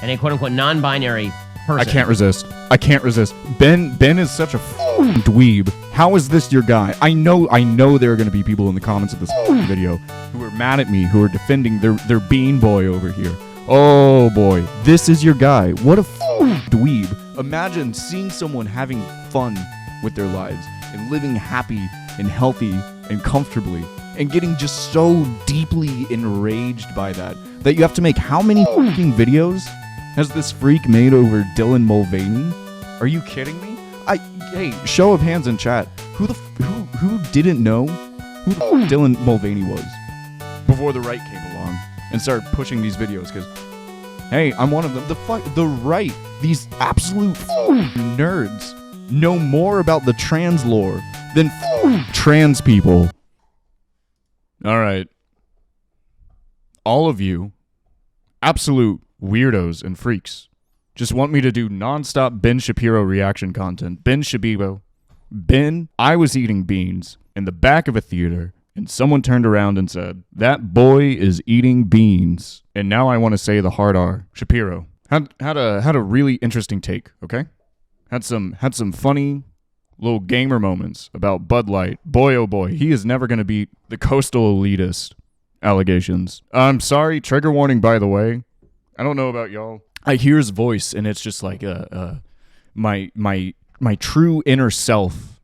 and a quote-unquote non-binary person. I can't resist. Ben is such a dweeb. How is this your guy? I know there are going to be people in the comments of this video who are mad at me, who are defending their bean boy over here. Oh boy, this is your guy. What a dweeb. Imagine seeing someone having fun with their lives and living happy and healthy and comfortably and getting just so deeply enraged by that you have to make how many fucking videos has this freak made over Dylan Mulvaney? Are you kidding me? Hey, show of hands in chat. Who didn't know who the Dylan Mulvaney was before the right came along and started pushing these videos? Because, hey, I'm one of them. The right, these absolute nerds, know more about the trans lore than trans people. All right. All of you, absolute weirdos and freaks, just want me to do nonstop Ben Shapiro reaction content. Ben Shabibo. Ben, I was eating beans in the back of a theater, and someone turned around and said, "That boy is eating beans." And now I want to say the hard R. Shapiro had a really interesting take, okay? Had some funny little gamer moments about Bud Light. Boy, oh boy, he is never going to beat the coastal elitist allegations. I'm sorry, trigger warning, by the way. I don't know about y'all. I hear his voice, and it's just like my true inner self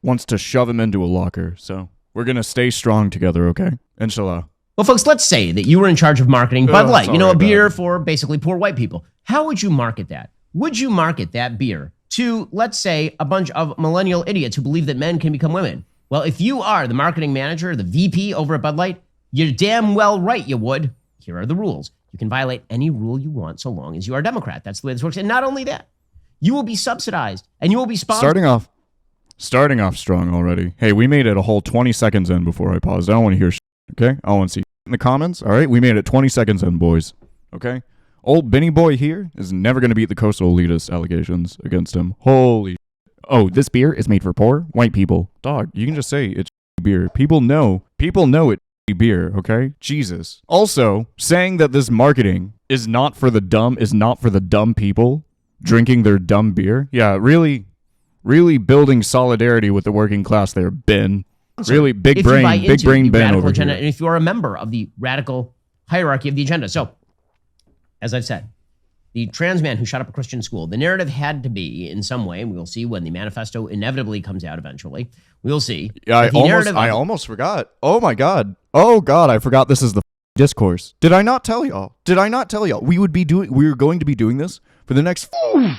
wants to shove him into a locker. So we're going to stay strong together, okay? Inshallah. Well, folks, let's say that you were in charge of marketing Bud Light, a beer for basically poor white people. How would you market that? Would you market that beer to, let's say, a bunch of millennial idiots who believe that men can become women? Well, if you are the marketing manager, the VP over at Bud Light, you're damn well right you would. Here are the rules. You can violate any rule you want so long as you are a Democrat. That's the way this works. And not only that, you will be subsidized and you will be sponsored. Starting off strong already. Hey, we made it a whole 20 seconds in before I paused. I don't want to hear shit, okay? I want to see in the comments, all right? We made it 20 seconds in, boys, okay? Old Benny boy here is never going to beat the coastal elitist allegations against him. Holy shit. Oh, this beer is made for poor white people. Dog, you can just say it's beer. People know it's beer, okay? Jesus. Also, saying that this marketing is not for the dumb people drinking their dumb beer. Yeah, really building solidarity with the working class there, Ben. Really big brain Ben over agenda, here. and if you're a member of the radical hierarchy of the agenda. So, as I've said, the trans man who shot up a Christian school, the narrative had to be in some way, and we'll see when the manifesto inevitably comes out eventually. We'll see. Yeah, I almost forgot. Oh my God. Oh God, I forgot this is the discourse. Did I not tell y'all? We were going to be doing this for the next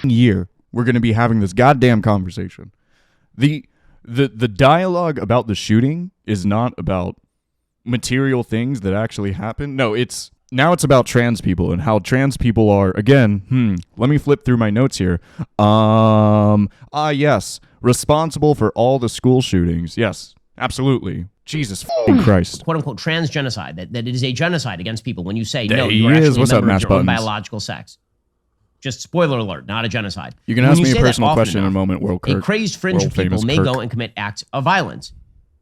year. We're going to be having this goddamn conversation. The dialogue about the shooting is not about material things that actually happen. No, now it's about trans people and how trans people are, again, let me flip through my notes here. Yes, responsible for all the school shootings. Yes, absolutely. Jesus Christ. Quote unquote trans genocide, that it is a genocide against people when you say no, you are actually a member of your own biological sex. Just spoiler alert, not a genocide. You can ask me a personal question in a moment, World Kirk. A crazy fringe of people may go and commit acts of violence.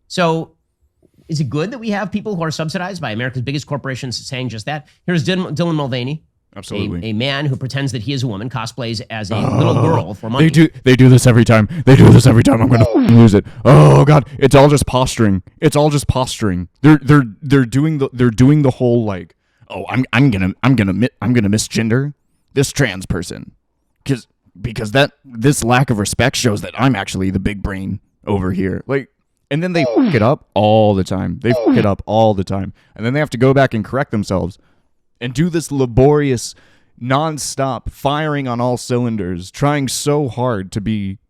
So is it good that we have people who are subsidized by America's biggest corporations saying just that? Here's Dylan Mulvaney. Absolutely. A man who pretends that he is a woman, cosplays as a little girl for money. They do this every time. I'm going to lose it. Oh God, it's all just posturing. They're doing the whole like, oh, I'm gonna misgender this trans person because this lack of respect shows that I'm actually the big brain over here. Like, and then they fuck it up all the time. And then they have to go back and correct themselves and do this laborious, nonstop firing on all cylinders, trying so hard to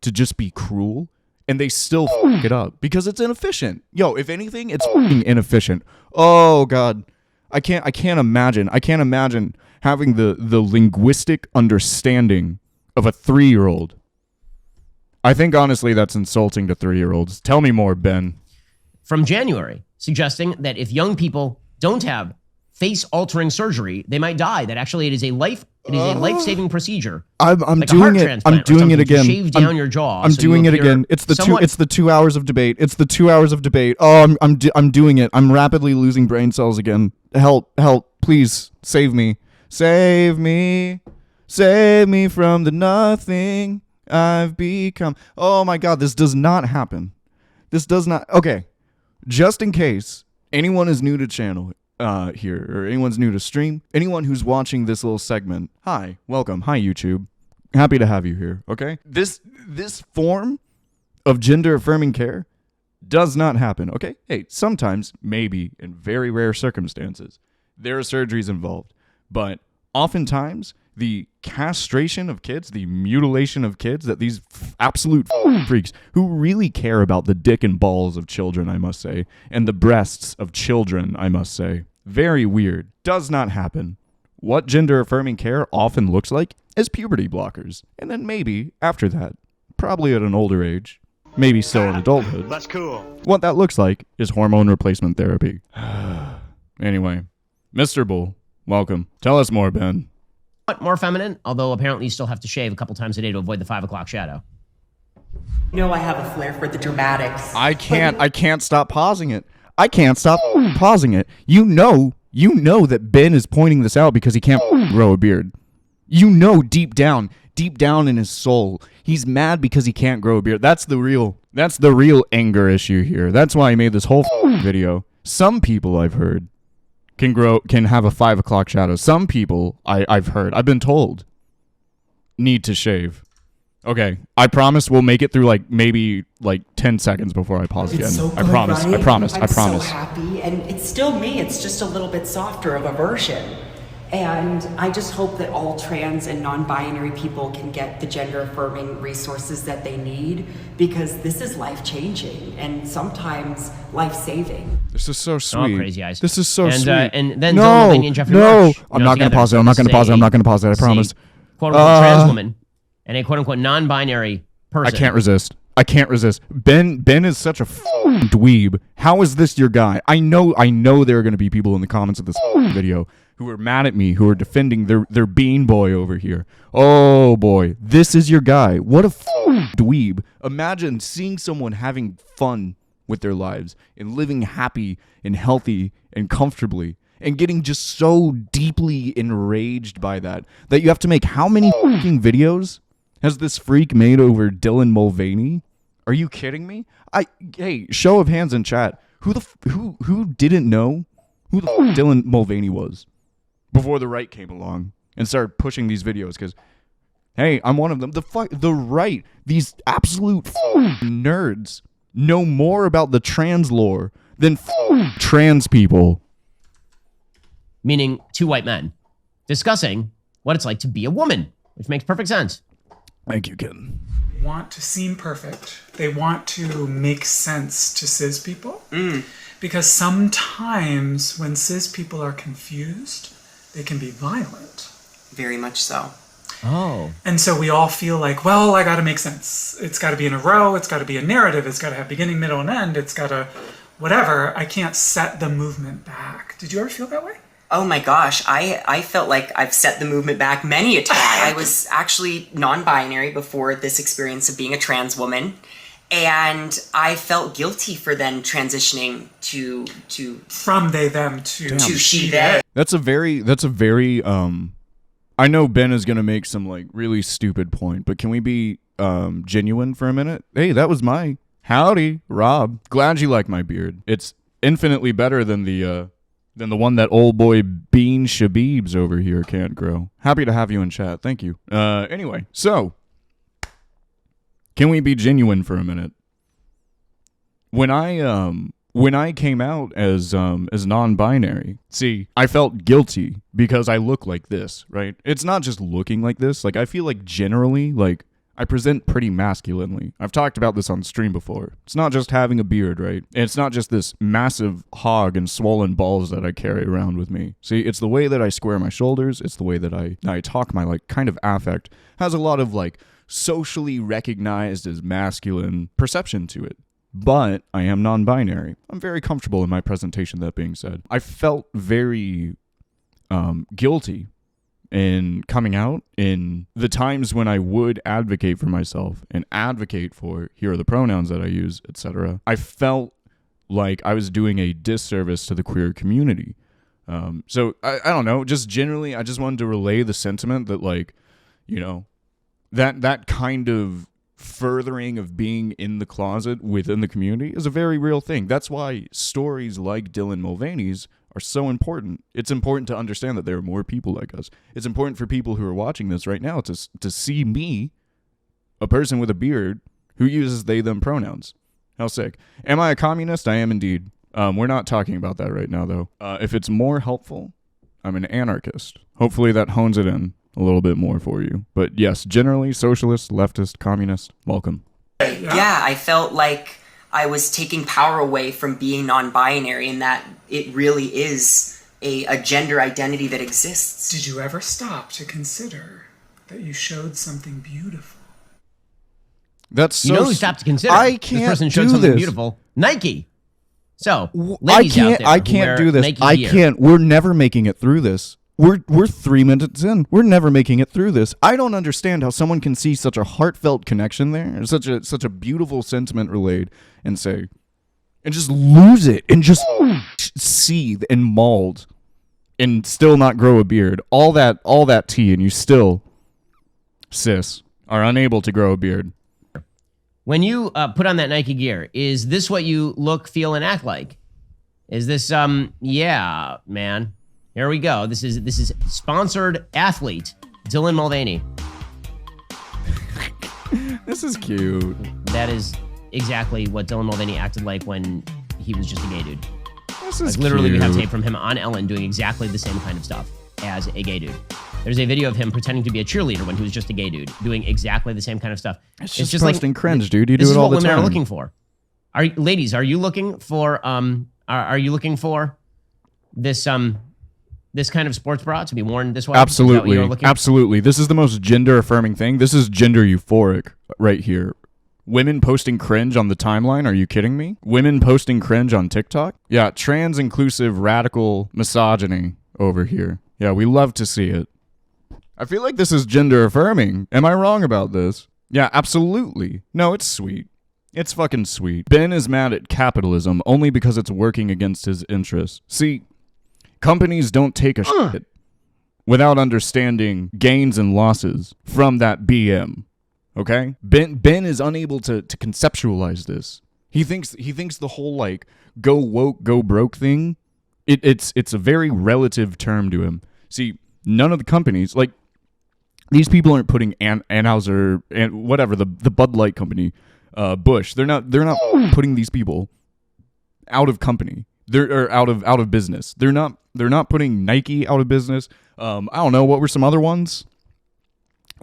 just be cruel, and they still fuck it up because it's inefficient. Yo, if anything, it's fucking inefficient. Oh God, I can't imagine having the linguistic understanding of a 3-year-old. I think, honestly, that's insulting to 3-year-olds. Tell me more, Ben. From January, suggesting that if young people don't have face-altering surgery, they might die. That actually it is a life-saving procedure. I'm like doing it. I'm doing it again. Shave down your jaw. I'm doing it again. It's the 2 hours of debate. Oh, I'm doing it. I'm rapidly losing brain cells again. Help, please save me. Save me from the nothing I've become. Oh my God, this does not happen. This does not. Okay, just in case anyone is new to channel here, or anyone's new to stream, anyone who's watching this little segment, hi, welcome, hi YouTube. Happy to have you here, okay? This form of gender affirming care does not happen, okay? Hey, sometimes, maybe, in very rare circumstances, there are surgeries involved, but oftentimes, the castration of kids, the mutilation of kids, that these absolute freaks who really care about the dick and balls of children, I must say, and the breasts of children, I must say, very weird, does not happen. What gender affirming care often looks like is puberty blockers, and then maybe, after that, probably at an older age, maybe still in adulthood. That's cool. What that looks like is hormone replacement therapy. Anyway, Mr. Bull, welcome. Tell us more, Ben. More feminine, although apparently you still have to shave a couple times a day to avoid the 5 o'clock shadow. I have a flair for the dramatics. I can't stop pausing it. I can't stop pausing it. You know that Ben is pointing this out because he can't grow a beard. You know deep down in his soul, he's mad because he can't grow a beard. That's the real anger issue here. That's why I made this whole video. Some people I've heard can have a 5 o'clock shadow. Some people I've been told need to shave. Okay, I promise we'll make it through maybe 10 seconds before I pause again. So good, I promise. right? I promise. I'm I promise. so happy, and it's still me. It's just a little bit softer of a version. And I just hope that all trans and non-binary people can get the gender-affirming resources that they need, because this is life-changing and sometimes life-saving. This is so sweet. Oh, crazy eyes. This is so sweet. And then Dylan Mulvaney and Jeffrey Marsh, I'm not going to pause it. I'm not going to pause it. I'm not going to pause it. I promise. Quote-unquote trans woman and a quote-unquote non-binary person. I can't resist. Ben is such a dweeb. How is this your guy? I know there are going to be people in the comments of this video who are mad at me, who are defending their bean boy over here. Oh boy, this is your guy. What a dweeb. Imagine seeing someone having fun with their lives and living happy and healthy and comfortably, and getting just so deeply enraged by that you have to make how many videos has this freak made over Dylan Mulvaney? Are you kidding me? Hey, show of hands in chat. Who didn't know who the Dylan Mulvaney was before the right came along and started pushing these videos? Because, hey, I'm one of them. The right, these absolute nerds know more about the trans lore than trans people. Meaning 2 white men discussing what it's like to be a woman, which makes perfect sense. Thank you, Ken. Want to seem perfect. They want to make sense to cis people. Because sometimes when cis people are confused, they can be violent. Very much so. Oh. And so we all feel like, well, I gotta make sense. It's gotta be in a row, it's gotta be a narrative, it's gotta have beginning, middle, and end, it's gotta whatever. I can't set the movement back. Did you ever feel that way? Oh my gosh, I felt like I've set the movement back many a time. I was actually non-binary before this experience of being a trans woman, and I felt guilty for then transitioning to from they them to she they. That's a very I know Ben is gonna make some really stupid point, but can we be genuine for a minute? Hey, that was my howdy, Rob. Glad you like my beard. It's infinitely better than the one that old boy Bean Shabibs over here can't grow. Happy to have you in chat. Thank you. Anyway, so can we be genuine for a minute? When I came out as non-binary, see, I felt guilty because I look like this, right? It's not just looking like this. I feel like generally, I present pretty masculinely. I've talked about this on stream before. It's not just having a beard, right? And it's not just this massive hog and swollen balls that I carry around with me. See, it's the way that I square my shoulders. It's the way that I talk. My kind of affect has a lot of socially recognized as masculine perception to it. But I am non-binary. I'm very comfortable in my presentation, that being said. I felt very guilty in coming out in the times when I would advocate for myself and advocate for here are the pronouns that I use, etc. I felt like I was doing a disservice to the queer community So I don't know. Just generally, I just wanted to relay the sentiment that, like, you know, that kind of furthering of being in the closet within the community is a very real thing. That's why stories like Dylan Mulvaney's are so important. It's important to understand that there are more people like us. It's important for people who are watching this right now to see me, a person with a beard who uses they them pronouns. How sick. Am I a communist? I am indeed. We're not talking about that right now, though. If it's more helpful, I'm an anarchist. Hopefully that hones it in a little bit more for you. But yes, generally, socialist, leftist, communist, welcome. Yeah, I felt like I was taking power away from being non-binary, and that it really is a gender identity that exists. Did you ever stop to consider that you showed something beautiful? That's so. You know who stopped to consider? I This can't person showed do something this. beautiful. Nike. So, I ladies out there I who can't wear do this. Nike I gear, can't. We're never making it through this. We're 3 minutes in. We're never making it through this. I don't understand how someone can see such a heartfelt connection there, such a beautiful sentiment relayed, and say, and just lose it, and just seethe and mold, and still not grow a beard. All that tea, and you still, sis, are unable to grow a beard. When you put on that Nike gear, is this what you look, feel, and act like? Is this yeah, man. Here we go. This is sponsored athlete Dylan Mulvaney. This is cute. That is exactly what Dylan Mulvaney acted like when he was just a gay dude. This is Like literally, cute. we have tape from him on Ellen doing exactly the same kind of stuff as a gay dude. There's a video of him pretending to be a cheerleader when he was just a gay dude, doing exactly the same kind of stuff. It's just posting cringe, dude. You do This it is all what the women time. are looking for. Ladies, are you looking for are you looking for this kind of sports bra to be worn this way? Is that what Absolutely. you're looking- Absolutely. This is the most gender affirming thing. This is gender euphoric right here. Women posting cringe on the timeline. Are you kidding me? Women posting cringe on TikTok? Yeah, trans inclusive radical misogyny over here. Yeah, we love to see it. I feel like this is gender affirming. Am I wrong about this? Yeah, absolutely. No, it's sweet. It's fucking sweet. Ben is mad at capitalism only because it's working against his interests. See, companies don't take a shit without understanding gains and losses from that BM. Okay? Ben is unable to conceptualize this. He thinks the whole like go woke, go broke thing, it's a very relative term to him. See, none of the companies, like these people aren't putting Anheuser and whatever, the Bud Light company, Bush. They're not putting these people out of company. They're out of business. They're not putting Nike out of business. I don't know, what were some other ones?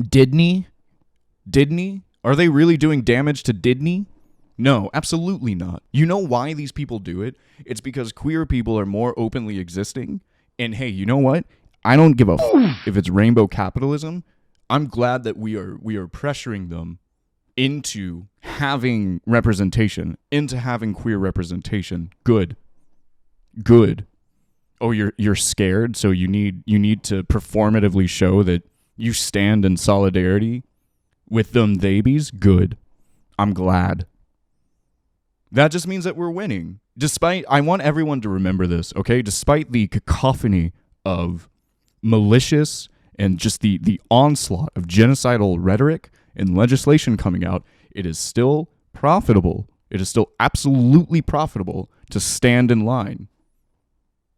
Disney? Are they really doing damage to Disney? No, absolutely not. You know why these people do it? It's because queer people are more openly existing. And hey, you know what? I don't give a if it's rainbow capitalism. I'm glad that we are pressuring them into having representation, into having queer representation. Good. Oh, you're scared, so you need to performatively show that you stand in solidarity with them babies. Good. I'm glad. That just means that we're winning. I want everyone to remember this, okay? Despite the cacophony of malicious and just the onslaught of genocidal rhetoric and legislation coming out, it is still profitable. It is still absolutely profitable to stand in line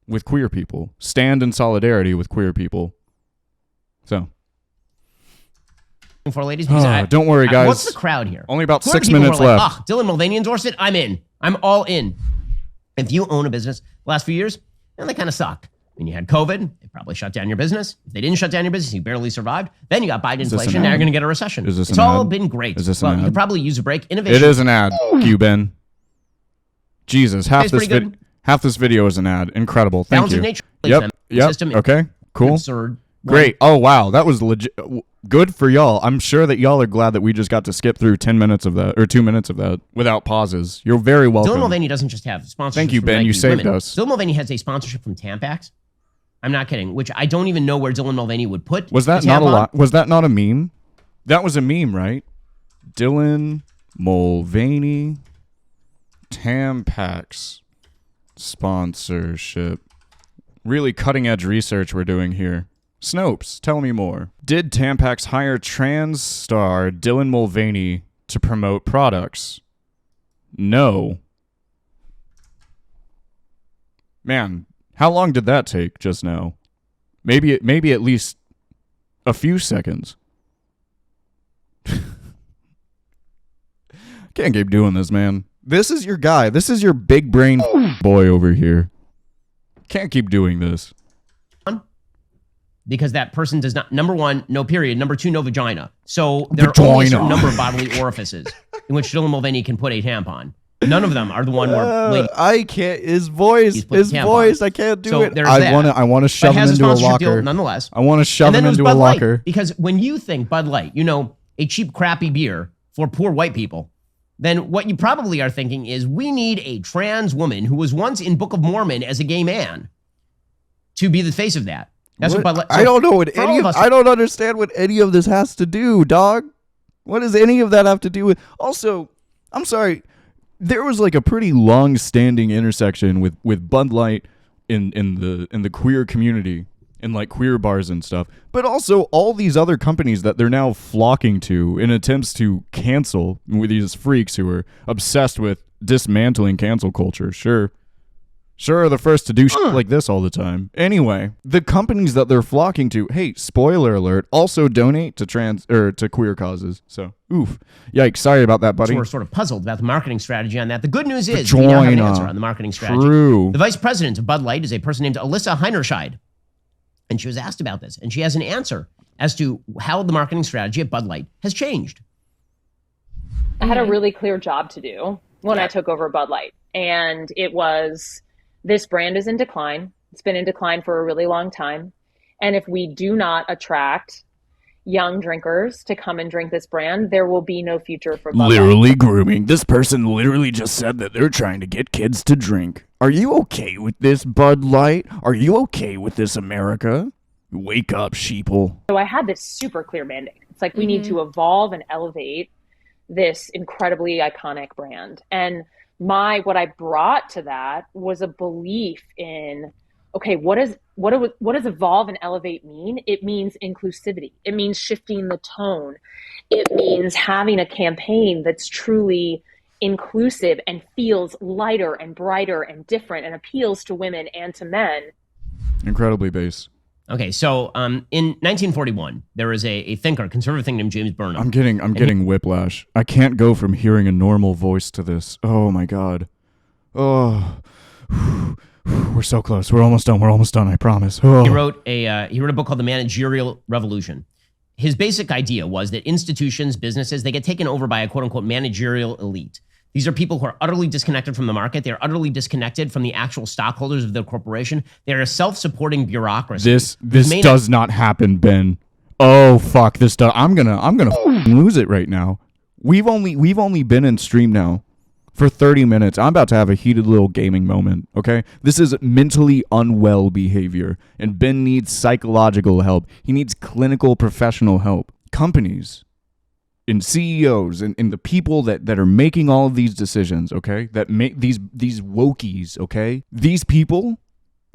with queer people, stand in solidarity with queer people. So, for ladies, because don't worry, guys. What's the crowd here? Only about Who are the 6 people who minutes are like, left. Dylan Mulvaney endorsed it. I'm in. I'm all in. If you own a business the last few years, then they kind of sucked. When you had COVID, they probably shut down your business. If they didn't shut down your business, you barely survived. Then you got Biden this inflation. an Now ad? you're going to get a recession. Is this It's an all ad? been great. Is this an Well, you ad? could probably use a break. Innovation. It is an ad. You, Ben. Jesus, half Tastes pretty good. half this video is an ad. Incredible. Thank Balance you. of nature. Yep. System is Okay. Cool. absurd. Great. Oh, wow. That was legit. Good for y'all. I'm sure that y'all are glad that we just got to skip through 10 minutes of that, or 2 minutes of that, without pauses. You're very welcome. Dylan Mulvaney doesn't just have sponsorship. Thank you, from Ben. Nike You saved women. us. Dylan Mulvaney has a sponsorship from Tampax. I'm not kidding. Which I don't even know where Dylan Mulvaney would put. Was that the not a tampon. lot? Was that not a meme? That was a meme, right? Dylan Mulvaney Tampax sponsorship Really cutting edge research we're doing here. Snopes, tell me more. Did Tampax hire trans star Dylan Mulvaney to promote products? No. Man, how long did that take just now? Maybe at least a few seconds. Can't keep doing this, man. This is your guy. This is your big brain boy over here. Can't keep doing this. Because that person does not, number one, no period. Number two, no vagina. So there are only a certain number of bodily orifices in which Dylan Mulvaney can put a tampon. None of them are the one where I can't. His voice. I can't do it. I want to shove him into a locker. Nonetheless, I want to shove him into a locker. Light, because when you think Bud Light, you know, a cheap, crappy beer for poor white people, then what you probably are thinking is we need a trans woman who was once in Book of Mormon as a gay man to be the face of that. That's what Bud Light. So I don't know what any of. I don't understand what any of this has to do, dog. What does any of that have to do with? Also, I'm sorry. There was like a pretty long-standing intersection with Bud Light in the queer community, in like queer bars and stuff, but also all these other companies that they're now flocking to in attempts to cancel, with these freaks who are obsessed with dismantling cancel culture. Sure, the first to do shit like this all the time. Anyway, the companies that they're flocking to, hey, spoiler alert, also donate to to queer causes. So, oof. Yikes, sorry about that, buddy. So we're sort of puzzled about the marketing strategy on that. The good news is we now have an answer on the marketing strategy. True. The vice president of Bud Light is a person named Alyssa Heinerscheid. And she was asked about this, and she has an answer as to how the marketing strategy at Bud Light has changed. I had a really clear job to do when I took over Bud Light, and it was... This brand is in decline. It's been in decline for a really long time. And if we do not attract young drinkers to come and drink this brand, there will be no future for Bud Light. Literally grooming. This person literally just said that they're trying to get kids to drink. Are you okay with this, Bud Light? Are you okay with this, America? Wake up, sheeple. So I had this super clear mandate. It's like we need to evolve and elevate this incredibly iconic brand. And what I brought to that was a belief in, okay, what does evolve and elevate mean? It means inclusivity. It means shifting the tone. It means having a campaign that's truly inclusive and feels lighter and brighter and different and appeals to women and to men. Incredibly base. Okay, so in 1941, there was a thinker, conservative thinker named James Burnham. I'm getting whiplash. I can't go from hearing a normal voice to this. Oh my God. Oh, we're so close. We're almost done. I promise. Oh. He wrote a book called The Managerial Revolution. His basic idea was that institutions, businesses, they get taken over by a quote unquote managerial elite. These are people who are utterly disconnected from the market. They're utterly disconnected from the actual stockholders of the corporation. They're a self-supporting bureaucracy. This does not happen, Ben. Oh fuck, this does. I'm gonna lose it right now. We've only been in stream now for 30 minutes. I'm about to have a heated little gaming moment. Okay, this is mentally unwell behavior, and Ben needs psychological help. He needs clinical professional help. Companies and CEOs and the people that are making all of these decisions, okay, that make these wokies, okay, these people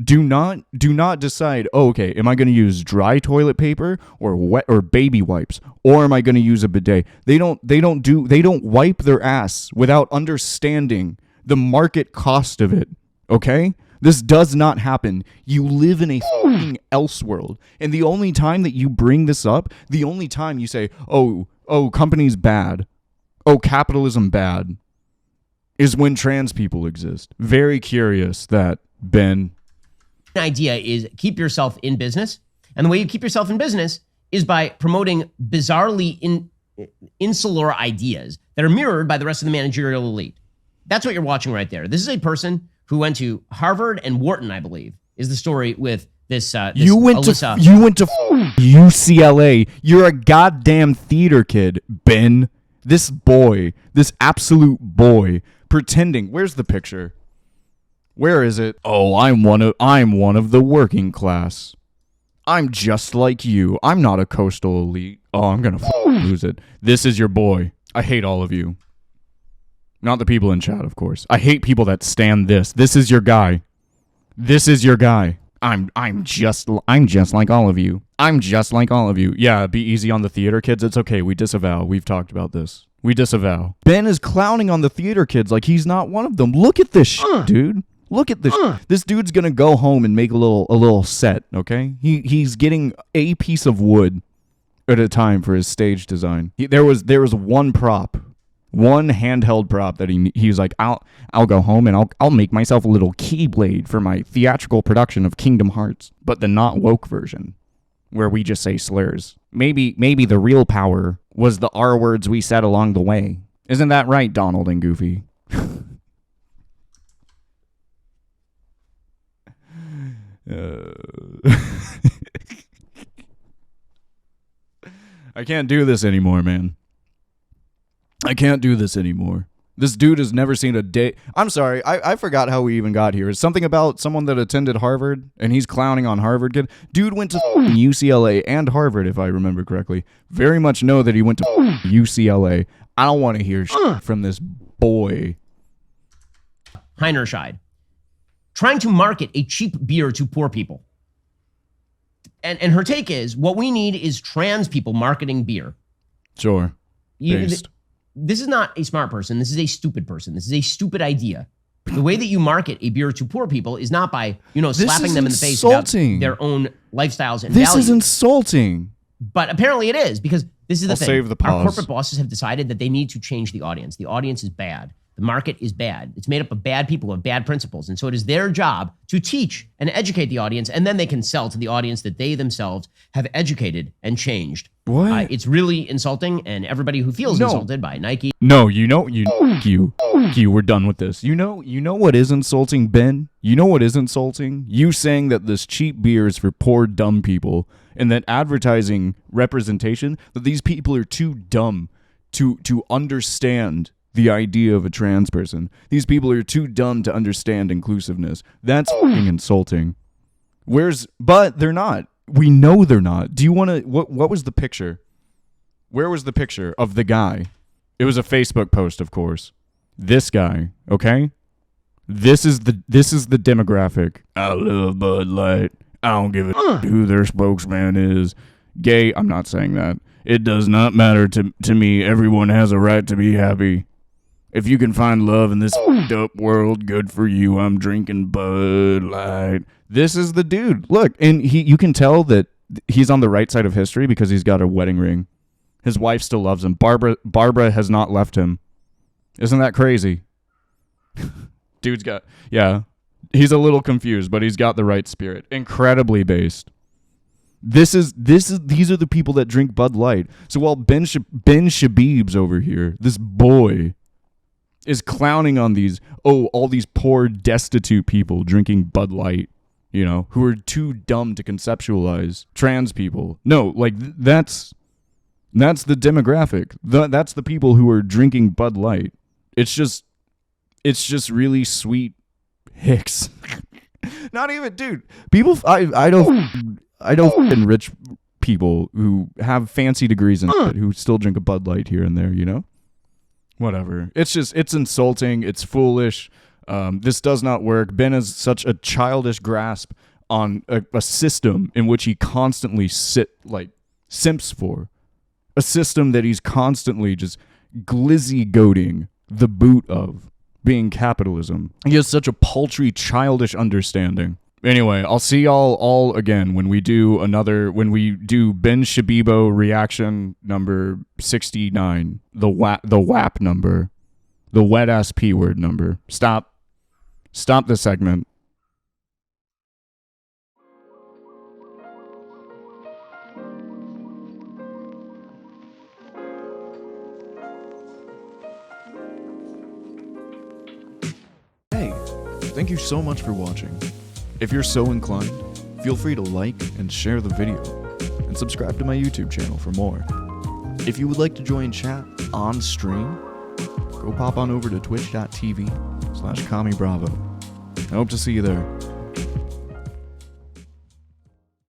do not decide, oh, okay, am I going to use dry toilet paper or wet or baby wipes, or am I going to use a bidet? They don't wipe their ass without understanding the market cost of it, okay? This does not happen. You live in a fucking elseworld, and the only time that you bring this up, the only time you say, oh, companies bad, oh, capitalism bad, is when trans people exist. Very curious that, Ben. The idea is keep yourself in business, and the way you keep yourself in business is by promoting bizarrely insular ideas that are mirrored by the rest of the managerial elite. That's what you're watching right there. This is a person who went to Harvard and Wharton, I believe, is the story with this you went Alyssa. You went to UCLA. You're a goddamn theater kid, Ben. This boy, this absolute boy, pretending. Where's the picture? Where is it? Oh, I'm one of the working class. I'm just like you. I'm not a coastal elite. Oh, I'm gonna lose it. This is your boy. I hate all of you. Not the people in chat, of course. I hate people that stand this. This is your guy. This is your guy. I'm just like all of you. I'm just like all of you. Yeah, be easy on the theater kids. It's okay. We disavow. We've talked about this. We disavow. Ben is clowning on the theater kids like he's not one of them. Look at this shit, dude. Look at this. This dude's gonna go home and make a little set, okay? He's getting a piece of wood at a time for his stage design. There was one prop, one handheld prop that he's like, I'll go home and I'll make myself a little keyblade for my theatrical production of Kingdom Hearts, but the not woke version, where we just say slurs. Maybe the real power was the R words we said along the way. Isn't that right, Donald and Goofy? I can't do this anymore, man. I can't do this anymore. This dude has never seen a day. I'm sorry, I forgot how we even got here. It's something about someone that attended Harvard, and he's clowning on Harvard kid. Dude went to UCLA and Harvard, if I remember correctly. Very much know that he went to UCLA. I don't want to hear shit from this boy. Heinerscheid. Trying to market a cheap beer to poor people. And her take is, what we need is trans people marketing beer. Sure. This is not a smart person. This is a stupid person. This is a stupid idea. The way that you market a beer to poor people is not by, slapping them in the face about their own lifestyles and values. This is insulting. But apparently it is, because this is the thing. Save the pause. Our corporate bosses have decided that they need to change the audience. The audience is bad. The market is bad. It's made up of bad people with bad principles. And so it is their job to teach and educate the audience, and then they can sell to the audience that they themselves have educated and changed. What? It's really insulting, and everybody who feels insulted by Nike. No, you, we're done with this. You know what is insulting, Ben? You know what is insulting? You saying that this cheap beer is for poor, dumb people, and that advertising representation, that these people are too dumb to understand the idea of a trans person. These people are too dumb to understand inclusiveness. That's fucking insulting. But they're not. We know they're not. Do you want to, what was the picture? Where was the picture of the guy? It was a Facebook post, of course. This guy, okay? This is the demographic. I love Bud Light. I don't give a who their spokesman is. Gay, I'm not saying that. It does not matter to me. Everyone has a right to be happy. If you can find love in this up world, good for you. I'm drinking Bud Light. This is the dude. Look, and you can tell that he's on the right side of history because he's got a wedding ring. His wife still loves him. Barbara has not left him. Isn't that crazy? Dude's got, yeah. He's a little confused, but he's got the right spirit. Incredibly based. These are the people that drink Bud Light. So while Ben Shabib's over here, this boy is clowning on all these poor, destitute people drinking Bud Light, who are too dumb to conceptualize trans people. No, like that's the demographic. That's the people who are drinking Bud Light. It's just really sweet hicks. Not even, dude. People, I don't rich people who have fancy degrees and shit who still drink a Bud Light here and there, Whatever. It's insulting. It's foolish. This does not work. Ben has such a childish grasp on a system in which he constantly simps for. A system that he's constantly just glizzy-goating the boot of, being capitalism. He has such a paltry, childish understanding. Anyway, I'll see y'all all again when we do Ben Shabibo reaction number 69, the WAP number, the wet ass P word number. Stop the segment. Hey, thank you so much for watching. If you're so inclined, feel free to like and share the video, and subscribe to my YouTube channel for more. If you would like to join chat on stream, go pop on over to twitch.tv/CommieBravo. I hope to see you there.